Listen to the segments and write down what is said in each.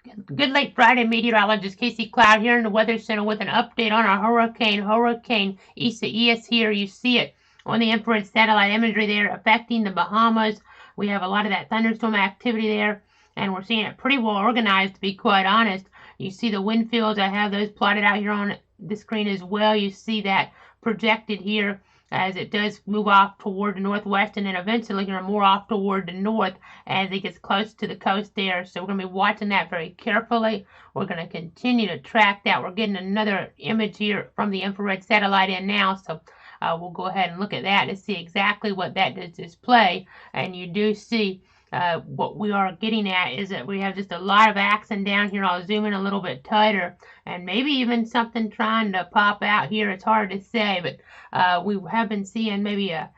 Good late Friday meteorologist Casey Cloud here in the Weather Center with an update on our Hurricane Isaias here. You see it on the infrared satellite imagery there affecting the Bahamas. We have a lot of that thunderstorm activity there, and we're seeing it pretty well organized, to be quite honest. You see the wind fields. I have those plotted out here on the screen as well. You see that projected here as it does move off toward the northwest and then eventually here more off toward the north as it gets close to the coast there. So we're going to be watching that very carefully. We're going to continue to track that. We're getting another image here from the infrared satellite in now. So we'll go ahead and look at that to see exactly what that does display. And you do see what we are getting at is that we have just a lot of accent down here. I'll zoom in a little bit tighter and maybe even something trying to pop out here. It's hard to say, but we have been seeing maybe a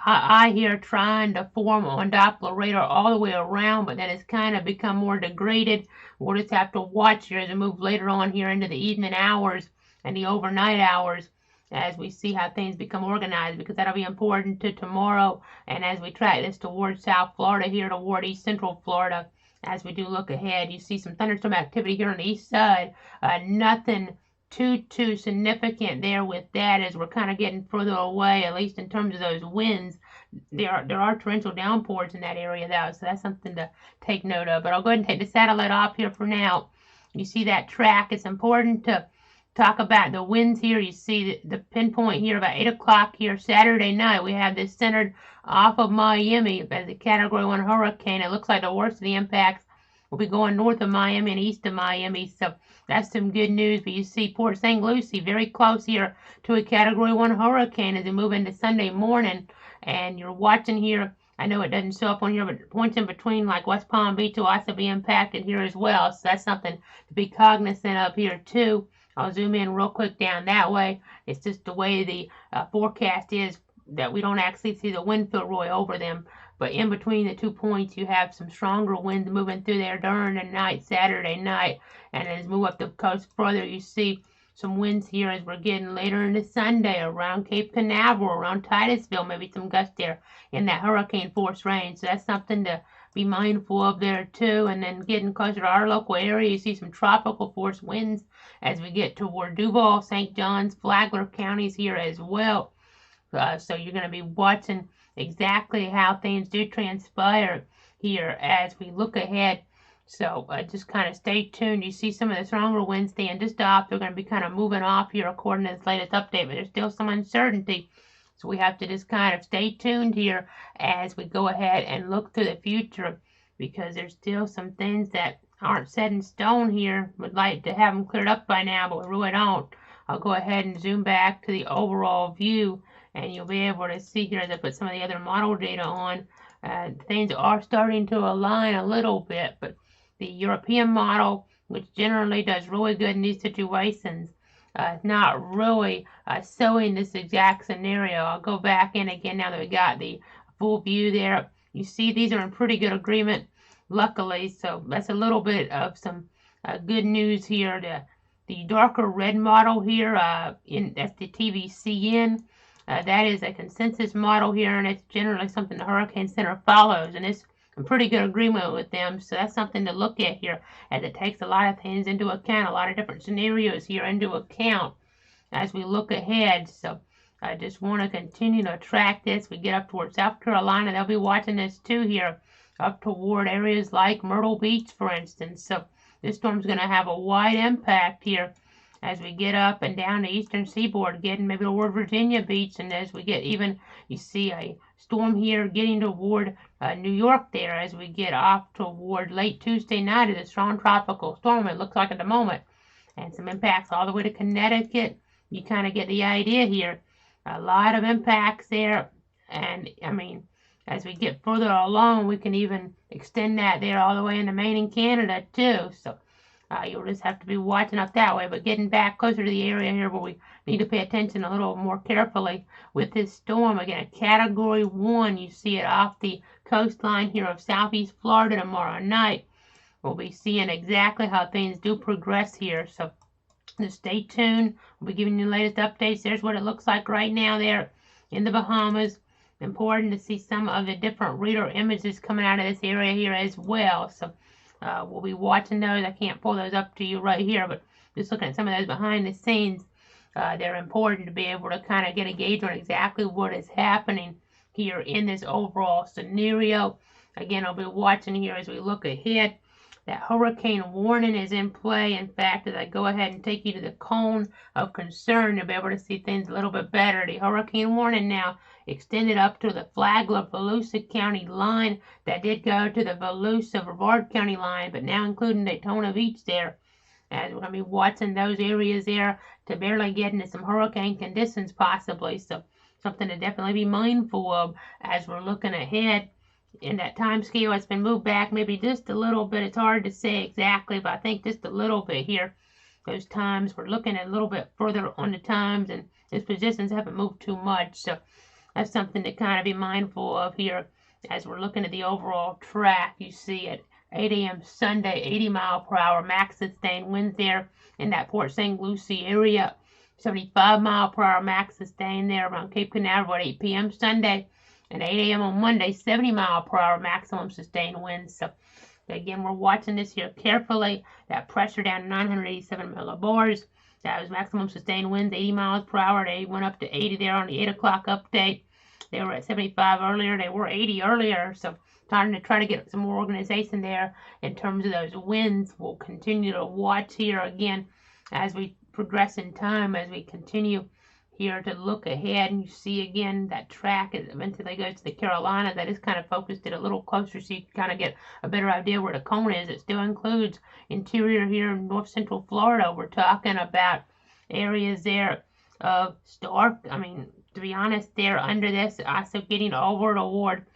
eye here trying to form on Doppler radar all the way around, but then it's kind of become more degraded. We'll just have to watch here as we move later on here into the evening hours and the overnight hours as we see how things become organized, because that'll be important to tomorrow and as we track this towards South Florida here toward East Central Florida. As we do look ahead, you see some thunderstorm activity here on the east side. Nothing too significant there with that as we're kind of getting further away, at least in terms of those winds. There are torrential downpours in that area though, so that's something to take note of. But I'll go ahead and take the satellite off here for now. You see that track. It's important to talk about the winds here. You see the pinpoint here about 8 o'clock here Saturday night. We have this centered off of Miami as a Category 1 hurricane. It looks like the worst of the impacts will be going north of Miami and east of Miami. So that's some good news. But you see Port St. Lucie very close here to a Category 1 hurricane as we move into Sunday morning. And you're watching here. I know it doesn't show up on here, but points in between like West Palm Beach will also be impacted here as well. So that's something to be cognizant of here too. I'll zoom in real quick down that way. It's just the way the forecast is that we don't actually see the wind field really over them. But in between the 2 points, you have some stronger winds moving through there during the night, Saturday night. And as we move up the coast further, you see some winds here as we're getting later into Sunday around Cape Canaveral, around Titusville, maybe some gusts there in that hurricane force range. So that's something to be mindful of there too. And then getting closer to our local area, you see some tropical force winds as we get toward Duval, St. Johns, Flagler counties here as well. So you're going to be watching exactly how things do transpire here as we look ahead. So just kind of stay tuned. You see some of the stronger winds staying just off. They're going to be kind of moving off here according to this latest update, but there's still some uncertainty. So we have to just kind of stay tuned here as we go ahead and look to the future, because there's still some things that aren't set in stone here. Would like to have them cleared up by now, but we really don't. I'll go ahead and zoom back to the overall view, and you'll be able to see here as I put some of the other model data on. Things are starting to align a little bit, but the European model, which generally does really good in these situations, not really showing this exact scenario. I'll go back in again now that we got the full view there. You see these are in pretty good agreement, luckily, so that's a little bit of some good news here. The darker red model here, that's the TVCN. That is a consensus model here, and it's generally something the Hurricane Center follows, and it's in pretty good agreement with them. So that's something to look at here, as it takes a lot of things into account, a lot of different scenarios here into account as we look ahead. So I just want to continue to track this. We get up toward South Carolina, they'll be watching this too here, up toward areas like Myrtle Beach, for instance. So this storm's going to have a wide impact here as we get up and down the eastern seaboard, getting maybe toward Virginia Beach, and as we get even, you see a storm here getting toward New York there as we get off toward late Tuesday night of the strong tropical storm, it looks like at the moment, and some impacts all the way to Connecticut. You kind of get the idea here. A lot of impacts there, and I mean, as we get further along, we can even extend that there all the way into Maine and Canada too. So you'll just have to be watching up that way. But getting back closer to the area here where we need to pay attention a little more carefully with this storm. Again, a Category 1. You see it off the coastline here of southeast Florida tomorrow night. We'll be seeing exactly how things do progress here. So just stay tuned. We'll be giving you the latest updates. There's what it looks like right now there in the Bahamas. Important to see some of the different radar images coming out of this area here as well. So We'll be watching those. I can't pull those up to you right here, but just looking at some of those behind the scenes, they're important to be able to kind of get a gauge on exactly what is happening here in this overall scenario. Again, I'll be watching here as we look ahead. That hurricane warning is in play. In fact, as I go ahead and take you to the cone of concern, you'll be able to see things a little bit better. The hurricane warning now extended up to the Flagler-Volusia County line. That did go to the Volusia-Brevard County line, but now including Daytona Beach there. As we're going to be watching those areas there to barely get into some hurricane conditions possibly. So something to definitely be mindful of as we're looking ahead. In that time scale, it's been moved back maybe just a little bit. It's hard to say exactly, but I think just a little bit here. Those times, we're looking at a little bit further on the times, and those positions haven't moved too much. So that's something to kind of be mindful of here as we're looking at the overall track. You see at 8 a.m. Sunday, 80 mile per hour max sustained winds there in that Port St. Lucie area. 75 mile per hour max sustained there around Cape Canaveral at 8 p.m. Sunday. And 8 a.m. on Monday, 70 mile per hour maximum sustained winds. So again, we're watching this here carefully. That pressure down to 987 millibars. That was maximum sustained winds, 80 miles per hour. They went up to 80 there on the 8 o'clock update. They were at 75 earlier. They were 80 earlier. So time to try to get some more organization there in terms of those winds. We'll continue to watch here again as we progress in time, as we continue here to look ahead. And you see again that track as eventually goes to the Carolinas. That is kind of focused it a little closer so you can kind of get a better idea where the cone is. It still includes interior here in north central Florida. We're talking about areas there of Stark. I mean, to be honest, they're under this, also getting over toward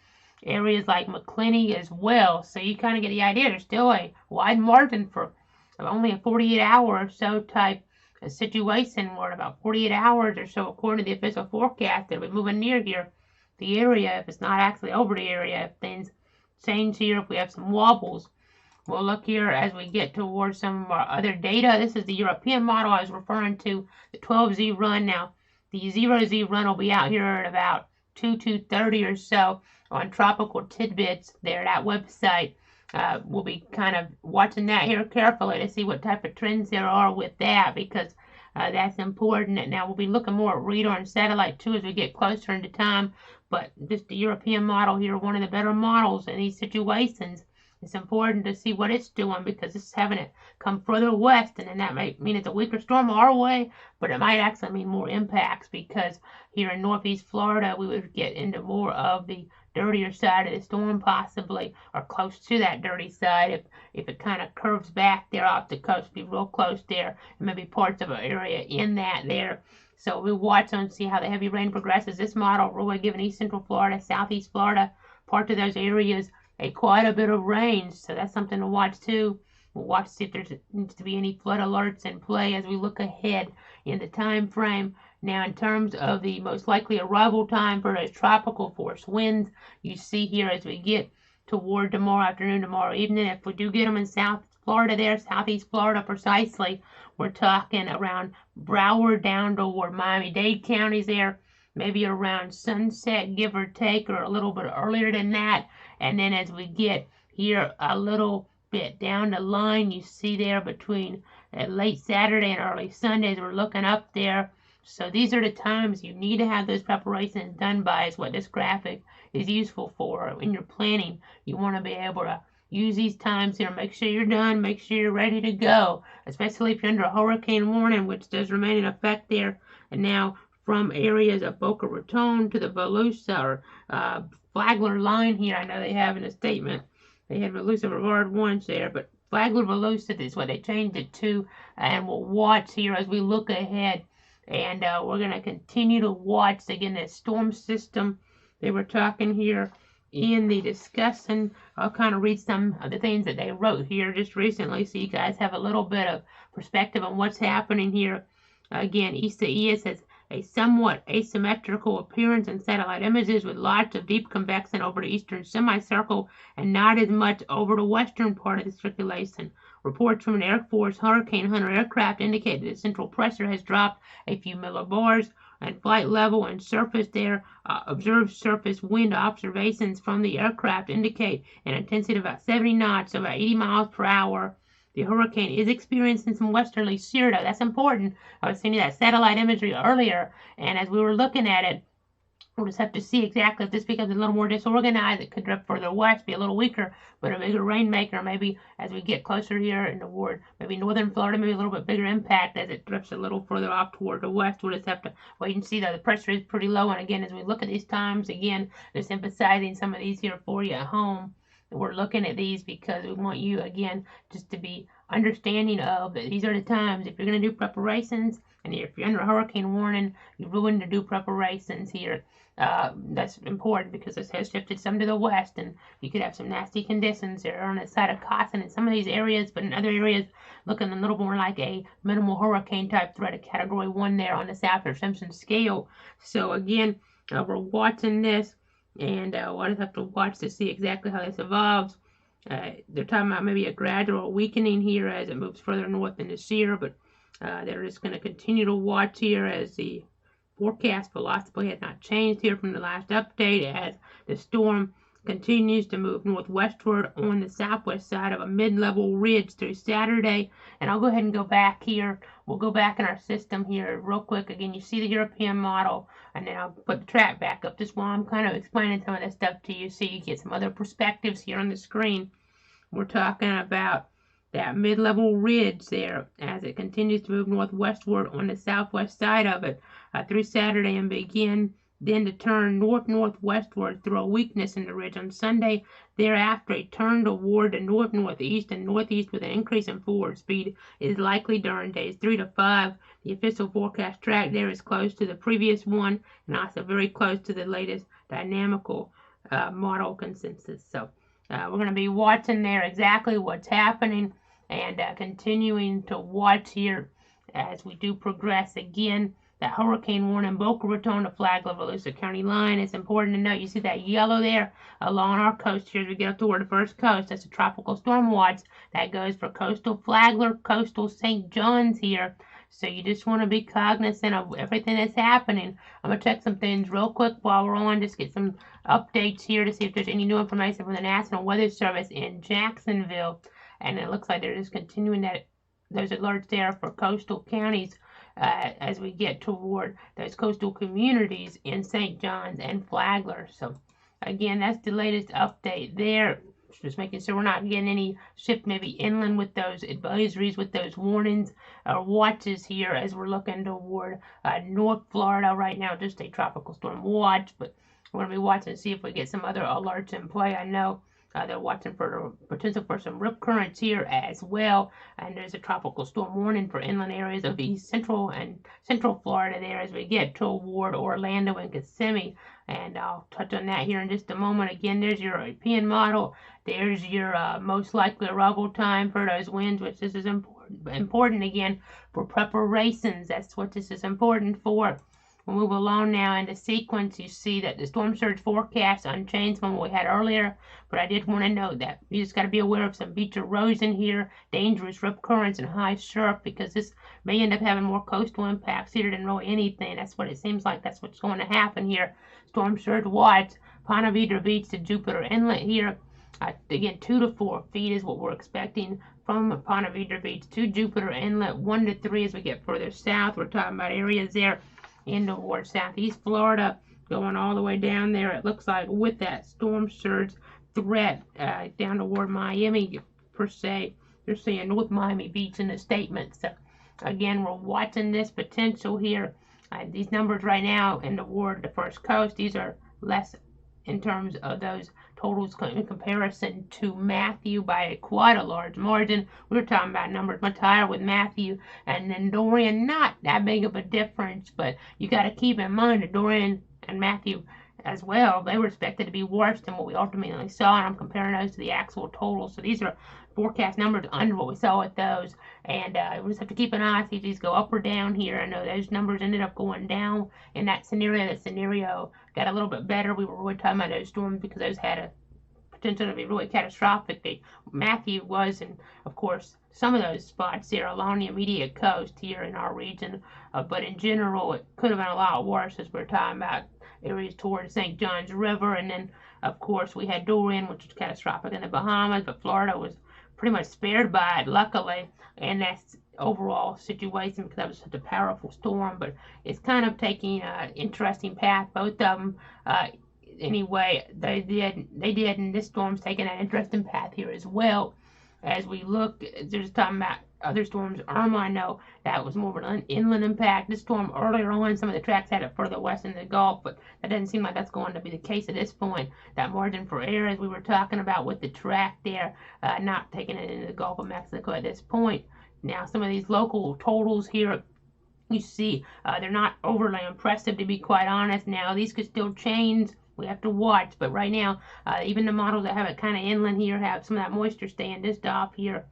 areas like McClinney as well. So you kind of get the idea. There's still a wide margin for only a 48-hour or so type a situation where in about 48 hours or so, according to the official forecast, that we're moving near here, the area, if it's not actually over the area, if things change here, if we have some wobbles. We'll look here as we get towards some of our other data. This is the European model I was referring to, the 12Z run. Now, the 0Z run will be out here at about 2:30 or so on Tropical Tidbits there, that website. We'll be kind of watching that here carefully to see what type of trends there are with that, because that's important. And now we'll be looking more at radar and satellite too as we get closer into time. But just the European model here, one of the better models in these situations. It's important to see what it's doing because it's having it come further west, and then that might mean it's a weaker storm our way, but it might actually mean more impacts because here in northeast Florida we would get into more of the dirtier side of the storm possibly, or close to that dirty side if it kind of curves back there off the coast, be real close there, and maybe parts of an area in that there. So we'll watch and see how the heavy rain progresses. This model really giving east central Florida, southeast Florida, parts of those areas quite a bit of rain, so that's something to watch too. We'll watch to see if there needs to be any flood alerts in play as we look ahead in the time frame. Now, in terms of the most likely arrival time for those tropical force winds, you see here as we get toward tomorrow afternoon, tomorrow evening, if we do get them in South Florida there, southeast Florida precisely, we're talking around Broward down toward Miami-Dade counties there, maybe around sunset, give or take, or a little bit earlier than that. And then as we get here a little bit down the line, you see there between late Saturday and early Sundays, we're looking up there. So these are the times you need to have those preparations done by, is what this graphic is useful for. When you're planning, you want to be able to use these times here. Make sure you're done. Make sure you're ready to go, especially if you're under a hurricane warning, which does remain in effect there. And now from areas of Boca Raton to the Volusia or Flagler line here, I know they have in a statement. They had Volusia Brevard once there, but Flagler Volusia is what they changed it to. And we'll watch here as we look ahead. And we're going to continue to watch, again, this storm system. They were talking here in the discussion. I'll kind of read some of the things that they wrote here just recently so you guys have a little bit of perspective on what's happening here. Again, Isaias has a somewhat asymmetrical appearance in satellite images with lots of deep convection over the eastern semicircle and not as much over the western part of the circulation. Reports from an Air Force Hurricane Hunter aircraft indicate that the central pressure has dropped a few millibars and flight level and surface there. Observed surface wind observations from the aircraft indicate an intensity of about 70 knots, so about 80 miles per hour. The hurricane is experiencing some westerly shear, though. That's important. I was seeing that satellite imagery earlier, and as we were looking at it, we'll just have to see exactly if this becomes a little more disorganized. It could drift further west, be a little weaker, but a bigger rainmaker. Maybe as we get closer here in the ward, maybe northern Florida, maybe a little bit bigger impact as it drifts a little further off toward the west. We'll just have to wait and see, though. The pressure is pretty low, and again, as we look at these times, again, just emphasizing some of these here for you at home. We're looking at these because we want you, again, just to be understanding of that these are the times. If you're going to do preparations, and if you're under a hurricane warning, you really need to do preparations here. That's important because this has shifted some to the west, and you could have some nasty conditions there on the side of Cotton in some of these areas, but in other areas looking a little more like a minimal hurricane type threat, a category 1 there on the Saffir-Simpson scale. So again, we're watching this, and we'll just have to watch to see exactly how this evolves. They're talking about maybe a gradual weakening here as it moves further north into shear, but they're just going to continue to watch here as the forecast philosophy has not changed here from the last update, as the storm continues to move northwestward on the southwest side of a mid-level ridge through Saturday. And I'll go ahead and go back here. We'll go back in our system here real quick. Again, you see the European model, and then I'll put the track back up just while I'm kind of explaining some of this stuff to you so you get some other perspectives here on the screen. We're talking about that mid-level ridge there as it continues to move northwestward on the southwest side of it through Saturday, and begin then to turn north-northwestward through a weakness in the ridge on Sunday. Thereafter, a turn toward the north-northeast and northeast with an increase in forward speed is likely during days 3 to 5. The official forecast track there is close to the previous one, and also very close to the latest dynamical model consensus. So we're going to be watching there exactly what's happening, and continuing to watch here as we do progress. Again, that hurricane warning, Boca Raton to Flagler, Volusia County line. It's important to note, you see that yellow there along our coast here as we get up toward the first coast. That's a tropical storm watch. That goes for coastal Flagler, coastal St. John's here. So you just want to be cognizant of everything that's happening. I'm going to check some things real quick while we're on, just get some updates here to see if there's any new information from the National Weather Service in Jacksonville. And it looks like they're just continuing that. Those alerts there for coastal counties as we get toward those coastal communities in St. John's and Flagler. So again, that's the latest update there. Just making sure we're not getting any shift maybe inland with those advisories, with those warnings or watches here as we're looking toward North Florida right now. Just a tropical storm watch, but we're going to be watching to see if we get some other alerts in play. I know they're watching for the potential for some rip currents here as well, and there's a tropical storm warning for inland areas of East Central and Central Florida there as we get toward Orlando and Kissimmee, and I'll touch on that here in just a moment. Again, there's your European model. There's your most likely arrival time for those winds, which this is important again for preparations. That's what this is important for. We'll move along now in the sequence. You see that the storm surge forecast unchanged from what we had earlier, but I did want to note that you just got to be aware of some beach erosion here, dangerous rip currents, and high surf, because this may end up having more coastal impacts here than really anything. That's what it seems like. That's what's going to happen here. Storm surge watch, Ponte Vedra Beach to Jupiter Inlet here. Again, 2 to 4 feet is what we're expecting from Ponte Vedra Beach to Jupiter Inlet. 1 to 3 as we get further south. We're talking about areas there in toward southeast Florida, going all the way down there, it looks like, with that storm surge threat down toward Miami, per se. They're saying North Miami Beach in the statement. So, again, we're watching this potential here. These numbers right now in toward the first coast, these are less in terms of those totals in comparison to Matthew by quite a large margin. We were talking about numbers much higher with Matthew, and then Dorian, not that big of a difference, but you got to keep in mind that Dorian and Matthew as well, they were expected to be worse than what we ultimately saw, and I'm comparing those to the actual totals. So these are forecast numbers under what we saw with those, and we just have to keep an eye, see if these go up or down here. I know those numbers ended up going down in that scenario. That scenario got a little bit better. We were really talking about those storms because those had a potential to be really catastrophic. Matthew was, and of course, some of those spots there along the immediate coast here in our region, but in general, it could have been a lot worse as we're talking about areas towards St. John's River, and then, of course, we had Dorian, which was catastrophic in the Bahamas, but Florida was pretty much spared by it, luckily, and that's overall situation because that was such a powerful storm, but it's kind of taking an interesting path, both of them. Anyway, they did, and this storm's taking an interesting path here as well. As we look, there's talking about other storms. Irma, I know that was more of an inland impact. This storm earlier on, some of the tracks had it further west in the Gulf, but that doesn't seem like that's going to be the case at this point. That margin for error, as we were talking about with the track there, not taking it into the Gulf of Mexico at this point. Now, some of these local totals here, you see, they're not overly impressive, to be quite honest. Now, these could still change. We have to watch, but right now, even the models that have it kind of inland here have some of that moisture staying just off here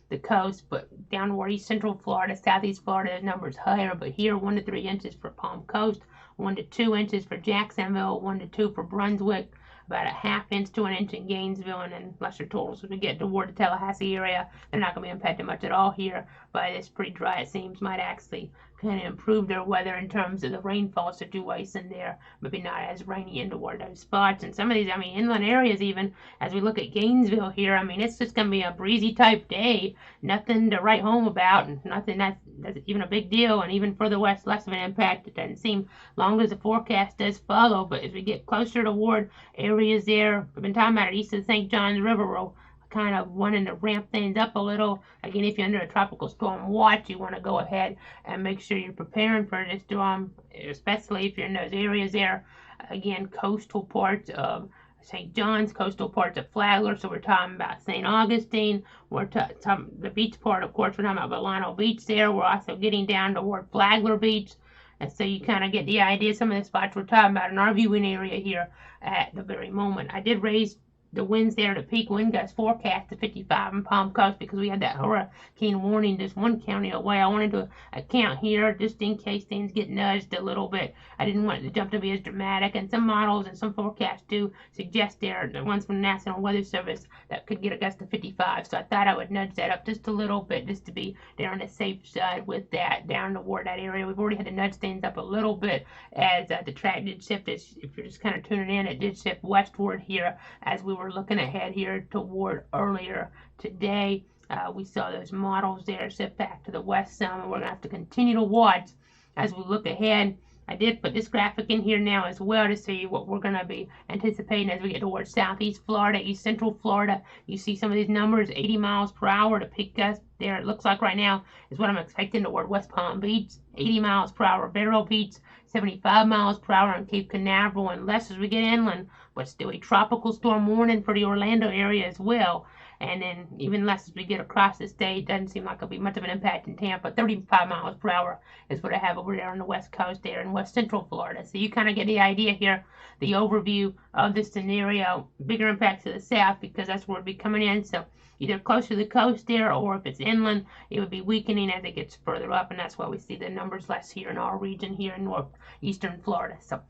the coast, but down toward east central Florida, southeast Florida, the numbers higher, but here 1 to 3 inches for Palm Coast, 1 to 2 inches for Jacksonville, 1 to 2 for Brunswick, about a ½ inch to 1 inch in Gainesville, and then lesser totals as we get toward the Tallahassee area. They're not going to be impacted much at all here, but it's pretty dry, it seems. Might actually kind of improve their weather in terms of the rainfall situation there. Maybe not as rainy in toward those spots. And some of these, I mean, inland areas even, as we look at Gainesville here, I mean, it's just going to be a breezy type day. Nothing to write home about, and nothing that's even a big deal. And even further west, less of an impact. It doesn't seem long as the forecast does follow. But as we get closer toward areas there, we've been talking about it east of the St. John's River, we're kind of wanting to ramp things up a little. Again, if you're under a tropical storm watch, you want to go ahead and make sure you're preparing for this storm, especially if you're in those areas there. Again, coastal parts of St. John's, coastal parts of Flagler, so we're talking about St. Augustine. We're talking the beach part, of course, we're talking about Volcano Beach there. We're also getting down toward Flagler Beach. And so you kind of get the idea, some of the spots we're talking about in our viewing area here at the very moment. I did raise the winds there, the peak wind gust forecast to 55 in Palm Coast because we had that hurricane warning just one county away. I wanted to account here just in case things get nudged a little bit. I didn't want the jump to be as dramatic, and some models and some forecasts do suggest there, the ones from the National Weather Service, that could get a gust to 55. So I thought I would nudge that up just a little bit just to be there on the safe side with that down toward that area. We've already had to nudge things up a little bit as the track did shift. If you're just kind of tuning in, it did shift westward here as we were looking ahead here toward earlier today. We saw those models there shift back to the west some, and we're going to have to continue to watch as we look ahead. I did put this graphic in here now as well to see what we're going to be anticipating as we get towards southeast Florida, east central Florida. You see some of these numbers, 80 miles per hour to peak gust there. It looks like right now is what I'm expecting toward West Palm Beach, 80 miles per hour Vero Beach, 75 miles per hour on Cape Canaveral, and less as we get inland, but still a tropical storm warning for the Orlando area as well. And then even less as we get across the state. Doesn't seem like it'll be much of an impact in Tampa. 35 miles per hour is what I have over there on the west coast there in west central Florida. So you kind of get the idea here, the overview of this scenario. Bigger impacts to the south because that's where it'll be coming in. So either close to the coast there, or if it's inland, it would be weakening as it gets further up. And that's why we see the numbers less here in our region here in northeastern Florida. So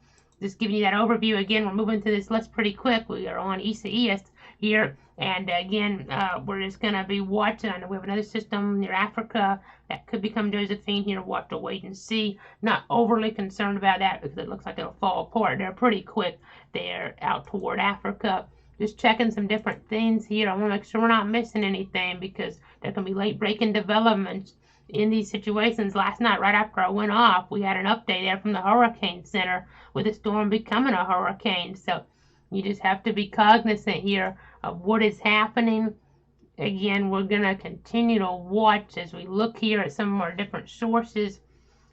just giving you that overview. Again, we're moving to this list pretty quick. We are on Isaias here. And again, we're just going to be watching. I know we have another system near Africa that could become Josephine here. We'll have to wait and see. Not overly concerned about that because it looks like it'll fall apart. They're pretty quick. They're out toward Africa. Just checking some different things here. I want to make sure we're not missing anything because there can be late breaking developments in these situations. Last night, right after I went off, we had an update there from the Hurricane Center with the storm becoming a hurricane. So you just have to be cognizant here of what is happening. Again, we're going to continue to watch as we look here at some of our different sources.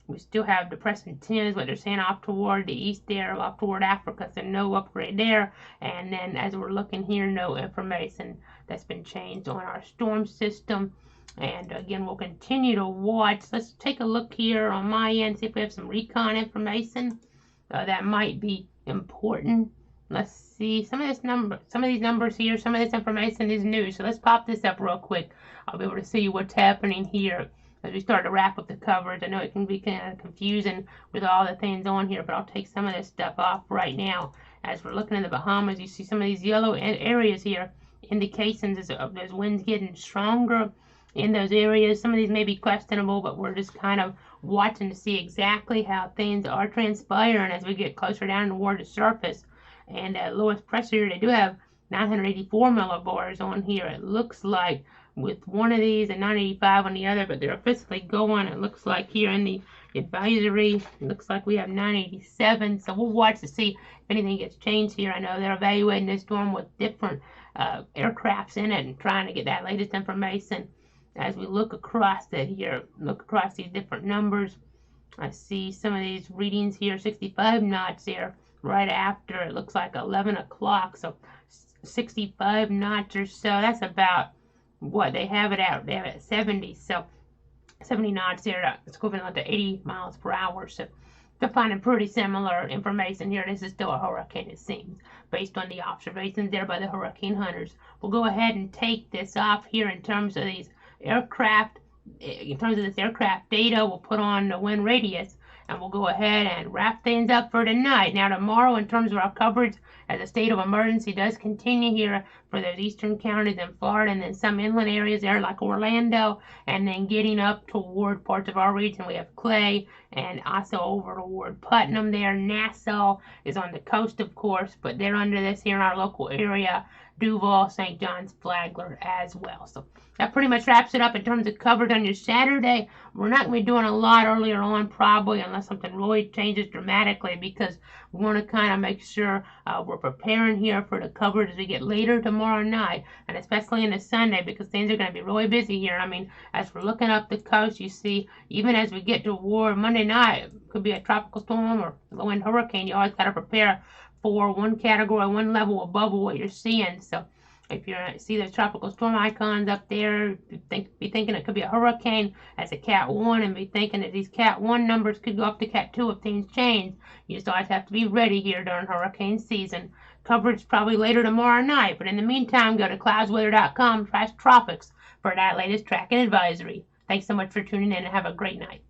We still have depressing 10s, what they're saying off toward the east there, off toward Africa, so no upgrade there. And then as we're looking here, no information that's been changed on our storm system. And again, we'll continue to watch. Let's take a look here on my end, see if we have some recon information that might be important. Let's see, some of these numbers here, some of this information is new. So let's pop this up real quick. I'll be able to see what's happening here as we start to wrap up the coverage. I know it can be kind of confusing with all the things on here, but I'll take some of this stuff off right now As we're looking at the Bahamas, you see some of these yellow areas here, indications of those winds getting stronger in those areas. Some of these may be questionable, but we're just kind of watching to see exactly how things are transpiring as we get closer down toward the surface. And lowest pressure, they do have 984 millibars on here. It looks like with one of these and 985 on the other, but they're officially going. It looks like here in the advisory, it looks like we have 987. So we'll watch to see if anything gets changed here. I know they're evaluating this storm with different aircrafts in it and trying to get that latest information. As we look across it here, look across these different numbers, I see some of these readings here, 65 knots here right after. It looks like 11 o'clock, so 65 knots or so. That's about what they have it at. They have it at 70, so 70 knots here. It's equivalent to 80 miles per hour. So they're finding pretty similar information here. This is still a hurricane, it seems, based on the observations there by the hurricane hunters. We'll go ahead and take this off here in terms of these aircraft. In terms of this aircraft data, we'll put on the wind radius, and we'll go ahead and wrap things up for tonight. Now tomorrow, in terms of our coverage, as a state of emergency does continue here for those eastern counties in Florida, and then some inland areas there like Orlando, and then getting up toward parts of our region, we have Clay, and also over toward Putnam there. Nassau is on the coast, of course, but they're under this here in our local area. Duval, St. John's, Flagler as well. So that pretty much wraps it up in terms of coverage on your Saturday. We're not going to be doing a lot earlier on, probably, unless something really changes dramatically, because we want to kind of make sure we're preparing here for the coverage as we get later tomorrow night, and especially into Sunday, because things are going to be really busy here. I mean, as we're looking up the coast, you see, even as we get toward Monday night, it could be a tropical storm or low-wind hurricane. You always got to prepare for one category, one level above what you're seeing. So if you see those tropical storm icons up there, be thinking it could be a hurricane as a Cat 1, and be thinking that these Cat 1 numbers could go up to Cat 2 if things change. You just always have to be ready here during hurricane season. Coverage probably later tomorrow night, but in the meantime, go to cloudsweather.com/tropics for that latest tracking advisory. Thanks so much for tuning in, and have a great night.